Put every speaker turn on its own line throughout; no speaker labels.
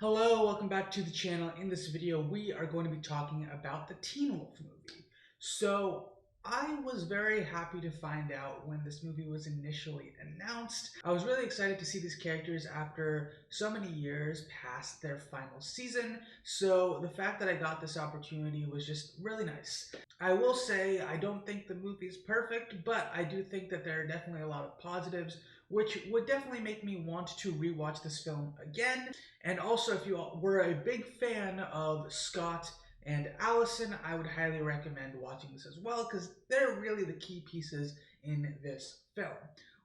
Hello, welcome back to the channel. In this video, we are going to be talking about the Teen Wolf movie. So, I was very happy to find out when this movie was initially announced. I was really excited to see these characters after so many years past their final season. So, the fact that I got this opportunity was just really nice. I will say I don't think the movie is perfect, but I do think that there are definitely a lot of positives, which would definitely make me want to rewatch this film again. And also, if you were a big fan of Scott and Allison, I would highly recommend watching this as well because they're really the key pieces in this film.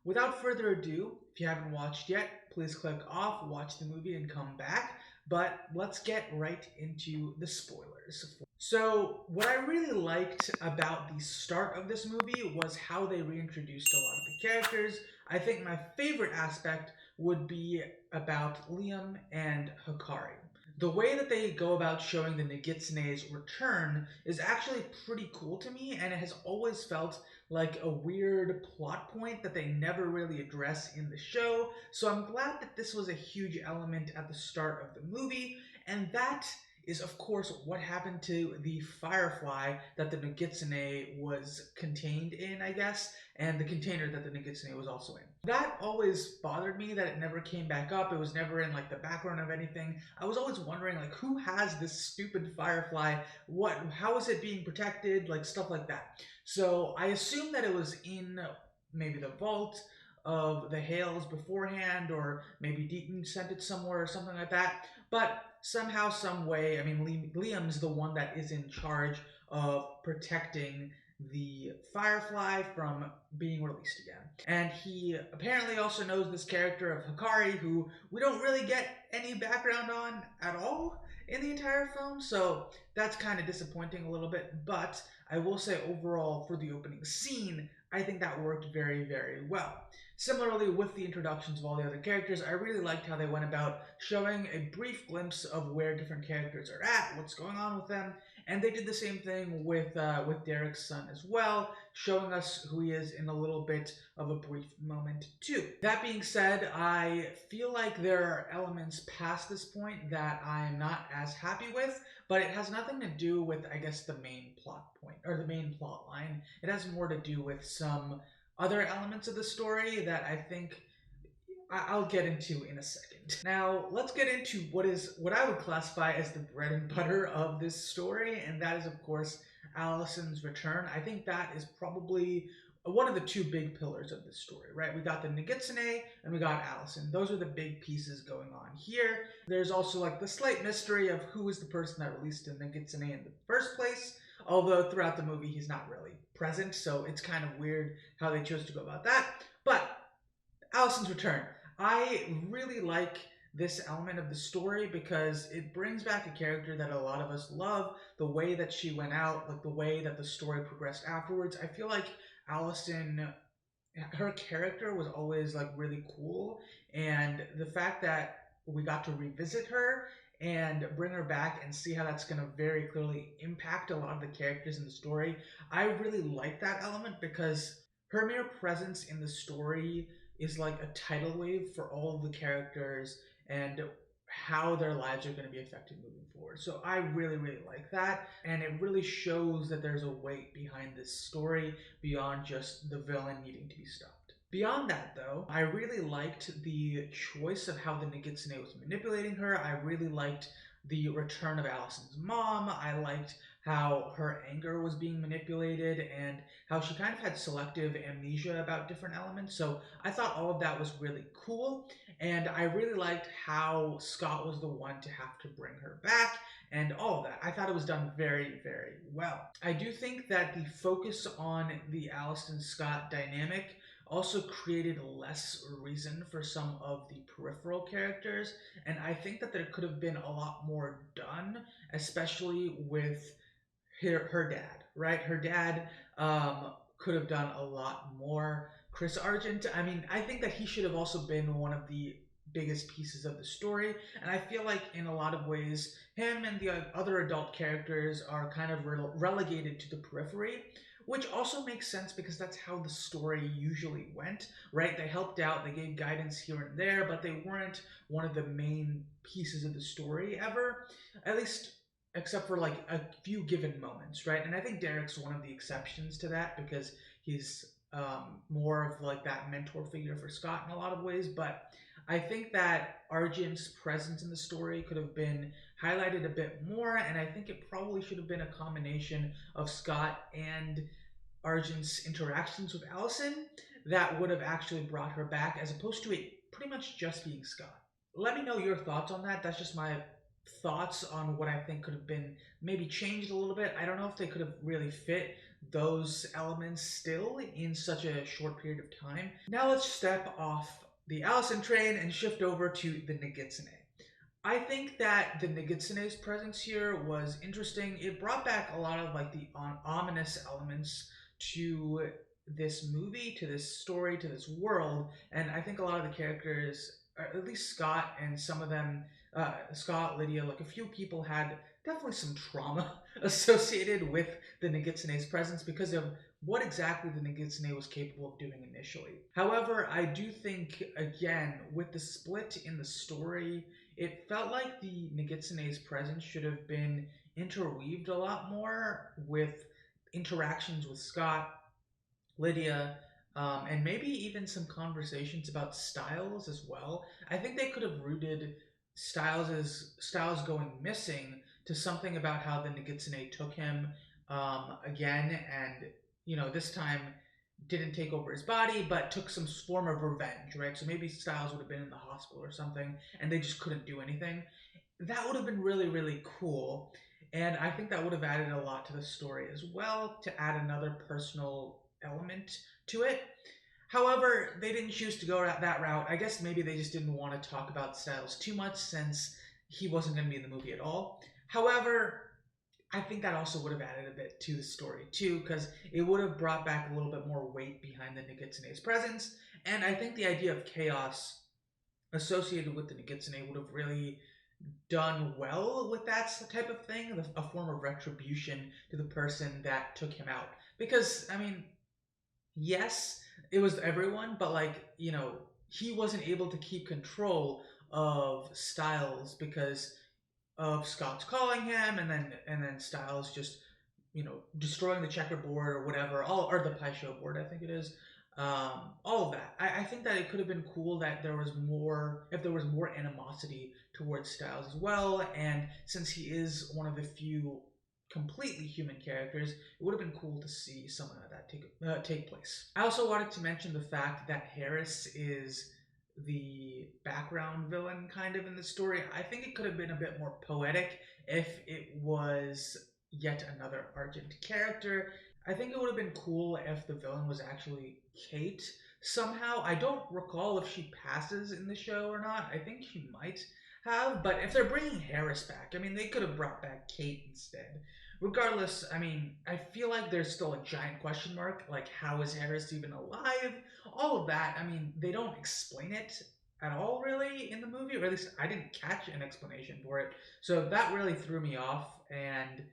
Without further ado, if you haven't watched yet, please click off, watch the movie, and come back. But let's get right into the spoilers. So, what I really liked about the start of this movie was how they reintroduced a lot of the characters. I think my favorite aspect would be about Liam and Hakari. The way that they go about showing the Nogitsune's return is actually pretty cool to me, and it has always felt like a weird plot point that they never really address in the show. So I'm glad that this was a huge element at the start of the movie, and that is of course what happened to the firefly that the Nogitsune was contained in, I guess, and the container that the Nogitsune was also in. That always bothered me that it never came back up. It was never in like the background of anything. I was always wondering like who has this stupid firefly? How is it being protected? Like stuff like that. So I assume that it was in maybe the vault of the Hales beforehand, or maybe Deaton sent it somewhere or something like that. But somehow, some way, I mean, Liam's the one that is in charge of protecting the Firefly from being released again. And he apparently also knows this character of Hakari, who we don't really get any background on at all in the entire film, so that's kind of disappointing a little bit. But I will say, overall, for the opening scene, I think that worked very, very well. Similarly, with the introductions of all the other characters, I really liked how they went about showing a brief glimpse of where different characters are at, what's going on with them, and they did the same thing with Derek's son as well, showing us who he is in a little bit of a brief moment too. That being said, I feel like there are elements past this point that I'm not as happy with, but it has nothing to do with, I guess, the main plot point or the main plot line. It has more to do with some other elements of the story that I think I'll get into in a second. Now, let's get into what I would classify as the bread and butter of this story, and that is, of course, Allison's return. I think that is probably one of the two big pillars of this story, right? We got the Nogitsune and we got Allison. Those are the big pieces going on here. There's also like the slight mystery of who is the person that released the Nogitsune in the first place, although throughout the movie he's not really present, so it's kind of weird how they chose to go about that. But Allison's return. I really like this element of the story because it brings back a character that a lot of us love. The way that she went out, like the way that the story progressed afterwards. I feel like Allison, her character was always like really cool, and the fact that we got to revisit her and bring her back and see how that's going to very clearly impact a lot of the characters in the story. I really like that element because her mere presence in the story is like a tidal wave for all of the characters and how their lives are going to be affected moving forward. So I really, really like that. And it really shows that there's a weight behind this story beyond just the villain needing to be stopped. Beyond that, though, I really liked the choice of how the Nogitsune was manipulating her. I really liked the return of Allison's mom. I liked how her anger was being manipulated and how she kind of had selective amnesia about different elements. So I thought all of that was really cool. And I really liked how Scott was the one to have to bring her back and all of that. I thought it was done very, very well. I do think that the focus on the Allison Scott dynamic also created less reason for some of the peripheral characters, and I think that there could have been a lot more done, especially with her dad, right? Her dad could have done a lot more. Chris Argent, I mean, I think that he should have also been one of the biggest pieces of the story, and I feel like in a lot of ways him and the other adult characters are kind of relegated to the periphery, which also makes sense because that's how the story usually went, right? They helped out, they gave guidance here and there, but they weren't one of the main pieces of the story ever, at least except for like a few given moments, right? And I think Derek's one of the exceptions to that because he's more of like that mentor figure for Scott in a lot of ways. But I think that Argent's presence in the story could have been highlighted a bit more, and I think it probably should have been a combination of Scott and Argent's interactions with Allison that would have actually brought her back, as opposed to it pretty much just being Scott. Let me know your thoughts on that. That's just my thoughts on what I think could have been maybe changed a little bit. I don't know if they could have really fit those elements still in such a short period of time. Now let's step off the Allison train and shift over to the Nogitsune. I think that the Nogitsune's presence here was interesting. It brought back a lot of like the ominous elements to this movie, to this story, to this world, and I think a lot of the characters, or at least Scott and some of them, Scott, Lydia, like a few people had definitely some trauma associated with the Nogitsune's presence because of what exactly the Nogitsune was capable of doing initially. However, I do think, again, with the split in the story, it felt like the Nogitsune's presence should have been interweaved a lot more with interactions with Scott, Lydia, and maybe even some conversations about Styles as well. I think they could have rooted Styles going missing to something about how the Nogitsune took him again, and this time didn't take over his body, but took some form of revenge, right? So maybe Styles would have been in the hospital or something, and they just couldn't do anything. That would have been really, really cool. And I think that would have added a lot to the story as well, to add another personal element to it. However, they didn't choose to go that route. I guess maybe they just didn't want to talk about Styles too much since he wasn't going to be in the movie at all. However, I think that also would have added a bit to the story too, because it would have brought back a little bit more weight behind the Nogitsune's presence. And I think the idea of chaos associated with the Nogitsune would have really done well with that type of thing, a form of retribution to the person that took him out. Because, I mean, yes, it was everyone, but he wasn't able to keep control of Styles because of Scott's calling him, and then Styles just destroying the checkerboard or whatever, all or the pie show board, I think it is. All of that. I think that it could have been cool that there was more, if there was more animosity towards Styles as well. And since he is one of the few completely human characters, it would have been cool to see some of that take place. I also wanted to mention the fact that Harris is the background villain kind of in the story. I think it could have been a bit more poetic if it was yet another Argent character. I think it would have been cool if the villain was actually Kate somehow. I don't recall if she passes in the show or not. I think she might have, but if they're bringing Harris back, I mean, they could have brought back Kate instead. Regardless, I mean, I feel like there's still a giant question mark, like how is Harris even alive? All of that, I mean, they don't explain it at all really in the movie, or at least I didn't catch an explanation for it. So that really threw me off, and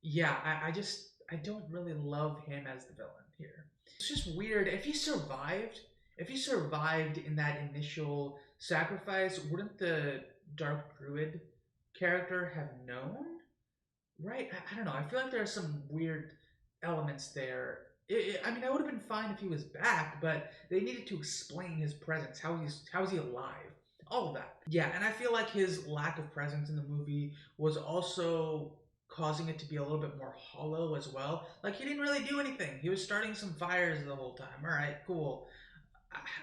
yeah, I don't really love him as the villain here. It's just weird. If he survived in that initial sacrifice, wouldn't the Dark Druid character have known? Right? I don't know. I feel like there are some weird elements there. I mean, I would have been fine if he was back, but they needed to explain his presence. How is he alive? All of that. Yeah, and I feel like his lack of presence in the movie was also causing it to be a little bit more hollow as well. Like he didn't really do anything. He was starting some fires the whole time. All right, cool.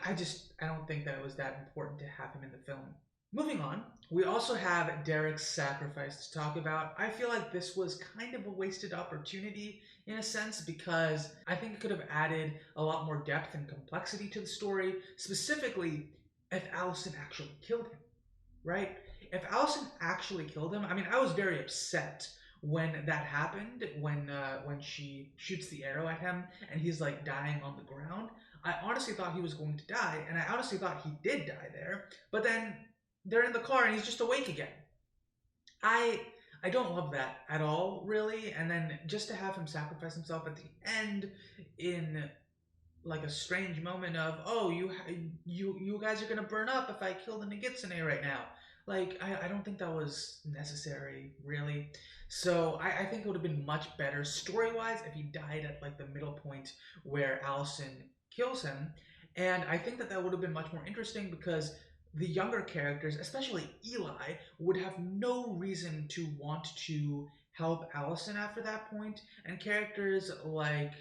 I don't think that it was that important to have him in the film. Moving on, we also have Derek's sacrifice to talk about. I feel like this was kind of a wasted opportunity in a sense because I think it could have added a lot more depth and complexity to the story, specifically if Allison actually killed him, right? If Allison actually killed him, I mean, I was very upset when that happened, when she shoots the arrow at him and he's like dying on the ground. I honestly thought he was going to die, and I honestly thought he did die there. But then they're in the car and he's just awake again. I I don't love that at all, really. And then just to have him sacrifice himself at the end in like a strange moment of, oh, you guys are gonna burn up if I kill the Nogitsune right now. Like I don't think that was necessary, really. So I think it would have been much better story wise if he died at like the middle point where Allison kills him, and I think that that would have been much more interesting because the younger characters, especially Eli, would have no reason to want to help Allison after that point, and characters like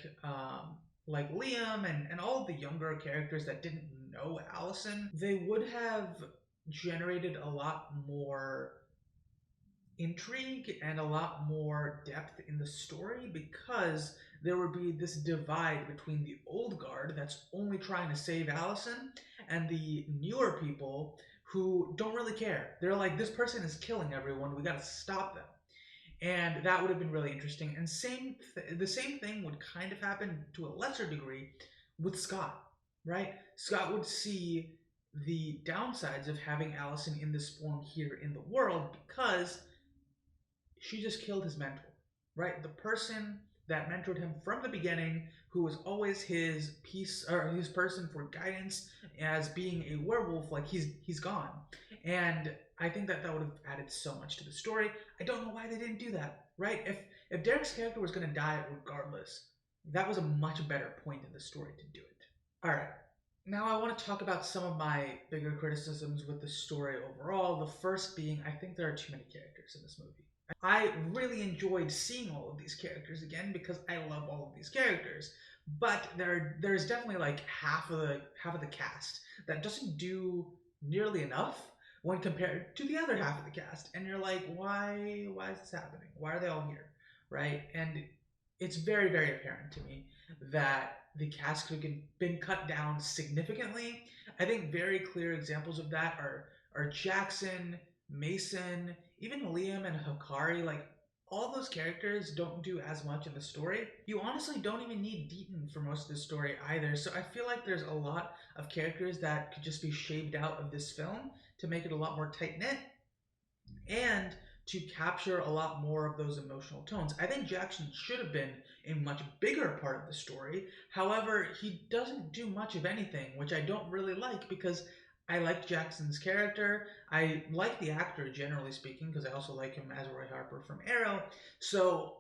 Liam and all of the younger characters that didn't know Allison, they would have generated a lot more intrigue and a lot more depth in the story because there would be this divide between the old guard that's only trying to save Allison and the newer people who don't really care. They're like, this person is killing everyone, we gotta stop them. And that would have been really interesting. And the same thing would kind of happen to a lesser degree with Scott, right? Scott would see the downsides of having Allison in this form here in the world because she just killed his mentor, right? The person that mentored him from the beginning, who was always his piece or his person for guidance as being a werewolf, like he's gone. And I think that that would have added so much to the story. I don't know why they didn't do that, right? If Derek's character was going to die regardless, that was a much better point in the story to do it. All right. Now I want to talk about some of my bigger criticisms with the story overall. The first being I think there are too many characters in this movie. I really enjoyed seeing all of these characters again because I love all of these characters. But there's definitely like half of the cast that doesn't do nearly enough when compared to the other half of the cast. And you're like, why is this happening? Why are they all here? Right? And it's very apparent to me that the cast could have been cut down significantly. I think very clear examples of that are Jackson, Mason, even Liam and Hakari. Like all those characters don't do as much in the story. You honestly don't even need Deaton for most of the story either. So I feel like there's a lot of characters that could just be shaved out of this film to make it a lot more tight knit and to capture a lot more of those emotional tones. I think Jackson should have been a much bigger part of the story. However, he doesn't do much of anything, which I don't really like because I like Jackson's character. I like the actor, generally speaking, because I also like him as Roy Harper from Arrow. So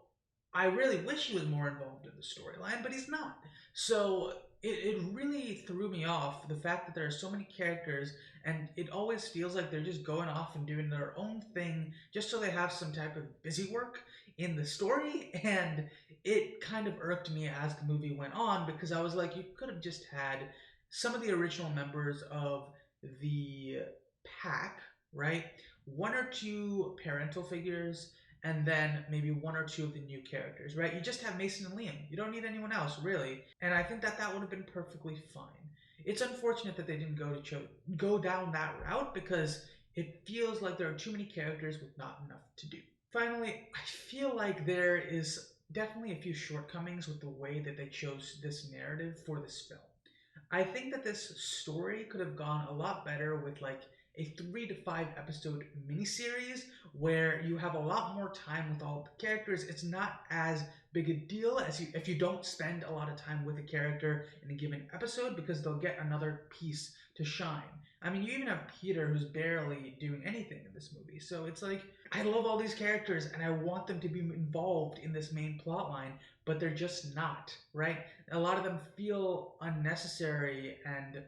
I really wish he was more involved in the storyline, but he's not. So it really threw me off the fact that there are so many characters and it always feels like they're just going off and doing their own thing just so they have some type of busy work in the story. And it kind of irked me as the movie went on because I was like, you could have just had some of the original members of the pack, right? One or two parental figures, and then maybe one or two of the new characters, right? You just have Mason and Liam. You don't need anyone else, really. And I think that that would have been perfectly fine. It's unfortunate that they didn't go down that route because it feels like there are too many characters with not enough to do. Finally, I feel like there is definitely a few shortcomings with the way that they chose this narrative for this film. I think that this story could have gone a lot better with like a 3 to 5 episode miniseries where you have a lot more time with all the characters. It's not as big a deal as if you don't spend a lot of time with a character in a given episode because they'll get another piece to shine. I mean, you even have Peter who's barely doing anything in this movie. So it's like, I love all these characters and I want them to be involved in this main plot line, but they're just not, right? A lot of them feel unnecessary and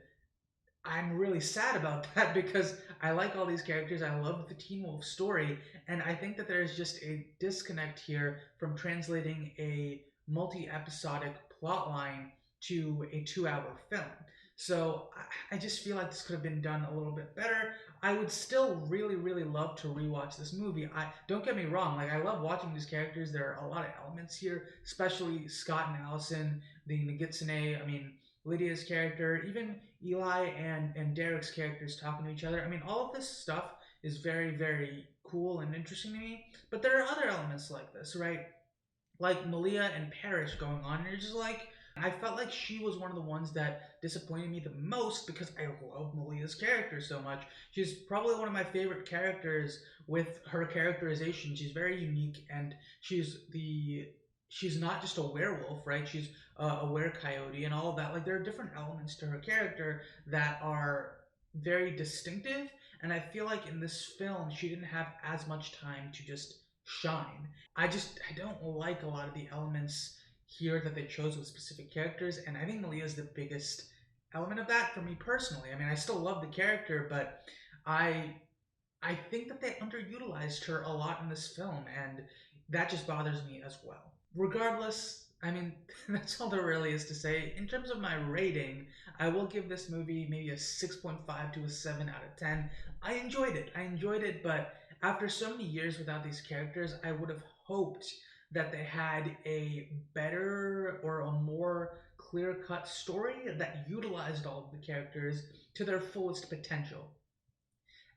I'm really sad about that because I like all these characters. I love the Teen Wolf story, and I think that there's just a disconnect here from translating a multi-episodic plot line to a 2 hour film. So I just feel like this could have been done a little bit better. I would still really love to rewatch this movie. I don't get me wrong, like I love watching these characters. There are a lot of elements here, especially Scott and Allison, the Nogitsune. I mean, Lydia's character, even Eli and Derek's characters talking to each other. I mean, all of this stuff is very cool and interesting to me. But there are other elements like this, right? Like Malia and Parrish going on, and you're just like, I felt like she was one of the ones that disappointed me the most because I love Malia's character so much. She's probably one of my favorite characters with her characterization. She's very unique, and she's not just a werewolf, right? She's a were-coyote and all of that. Like, there are different elements to her character that are very distinctive, and I feel like in this film she didn't have as much time to just shine. I don't like a lot of the elements here that they chose with specific characters, and I think Malia is the biggest element of that for me personally. I mean, I still love the character, but I I think that they underutilized her a lot in this film, and that just bothers me as well. Regardless, I mean, that's all there really is to say. In terms of my rating, I will give this movie maybe a 6.5 to a 7 out of 10. I enjoyed it. I enjoyed it, but after so many years without these characters, I would have hoped that they had a better or a more clear cut story that utilized all of the characters to their fullest potential,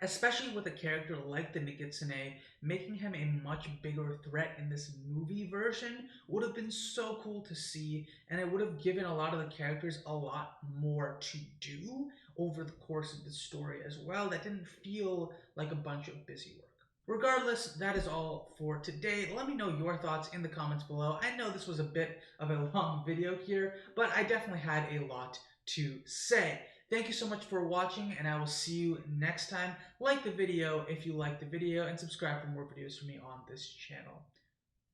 especially with a character like the Nogitsune. Making him a much bigger threat in this movie version would have been so cool to see, and it would have given a lot of the characters a lot more to do over the course of the story as well. That didn't feel like a bunch of busy work. Regardless, that is all for today. Let me know your thoughts in the comments below. I know this was a bit of a long video here, but I definitely had a lot to say. Thank you so much for watching, and I will see you next time. Like the video if you liked the video, and subscribe for more videos from me on this channel.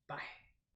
Bye.